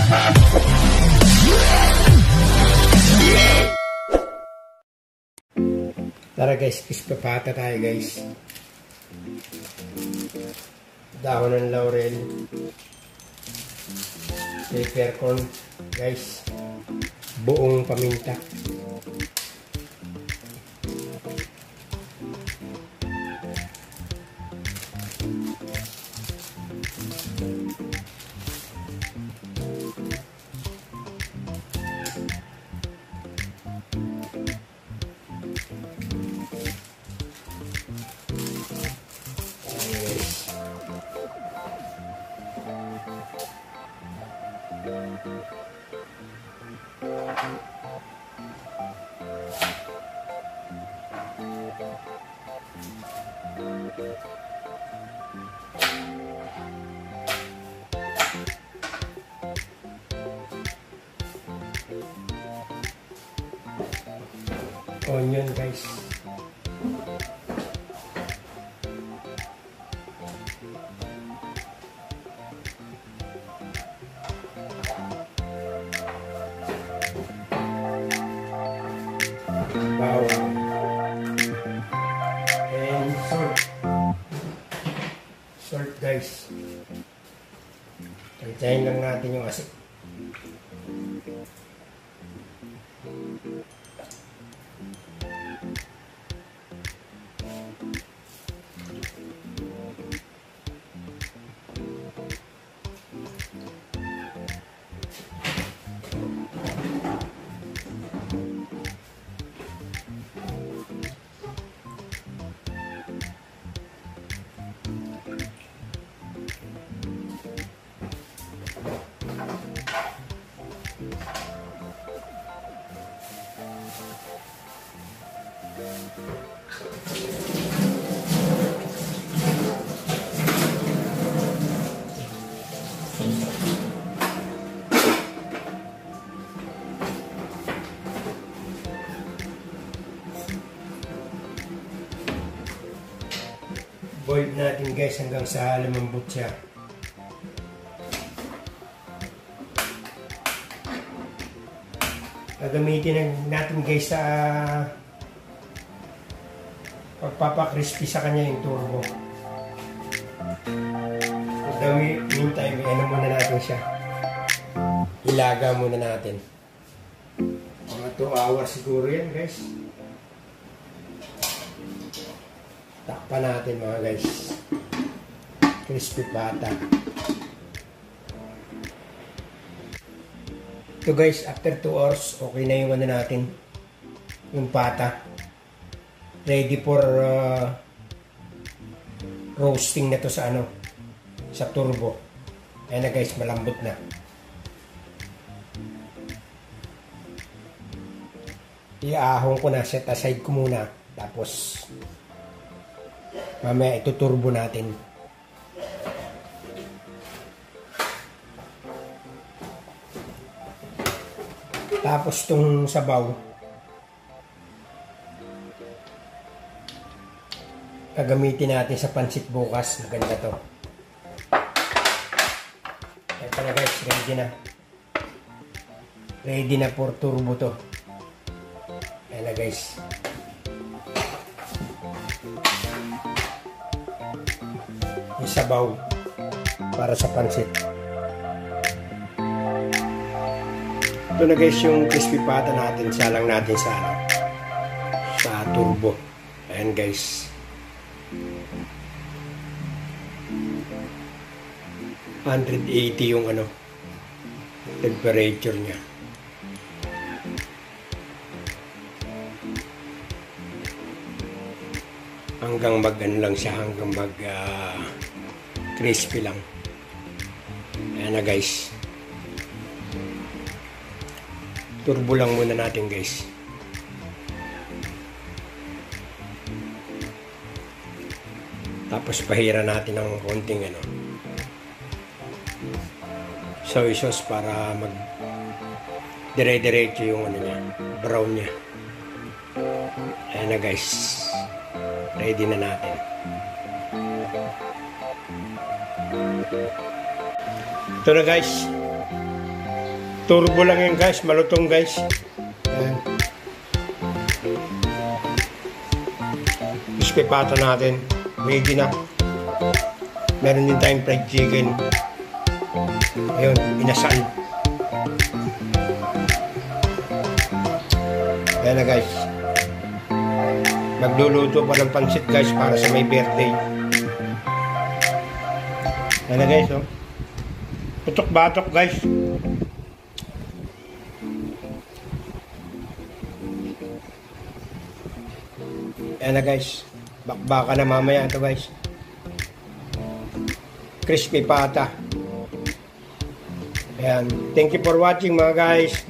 Tara guys, crispy pata tayo guys. Dahon ng laurel, peppercorn guys, buong paminta. Onion guys. Bawang. And salt. Salt guys. Tantyahin lang natin yung asin. Boil natin guys hanggang sa lumambot siya. Gagamitin natin guys sa pagpapakrispy sa kanya yung turbo. Meantime, ano muna natin siya. Ilaga muna natin. Mga 2 hours siguro yan guys. Takpan natin mga guys. Crispy pata. Ito guys, after 2 hours, okay na yung ano natin. Yung pata. Ready for roasting na to sa ano. Sa turbo. Ayan na guys, malambot na. Iahon ko na, set aside ko muna. Tapos mamaya ituturbo natin. Tapos itong sabaw, gagamitin natin sa pansit bukas. Maganda to. Ito na guys, ready na. Ready na for turbo to. Ayan na guys. Yung sabaw para sa pansit. Ito na guys yung crispy pata natin. Salang natin sa turbo. Ayan guys. $180 yung ano temperature niya. Hanggang mag-ano lang siya, hanggang mag crispy lang. Ayan na guys. Turbo lang muna natin guys. Tapos pahira natin ng konting ano, soy sauce para mag dire-diretso yung ano niya, brown niya. Ayan na guys. Ready na natin. Ito na guys. Turbo lang yan guys, malutong guys. Ayan. Crispy pata natin. Ready na. Meron din tayong fried chicken. Ayun, inasal. Ayan na guys. Magluluto pa ng pansit guys para sa may birthday. Ayan na guys, oh. Putok-batok guys. Ayan na guys. Bakbaka na mamaya ito guys. Crispy pata. Ayan. Thank you for watching mga guys.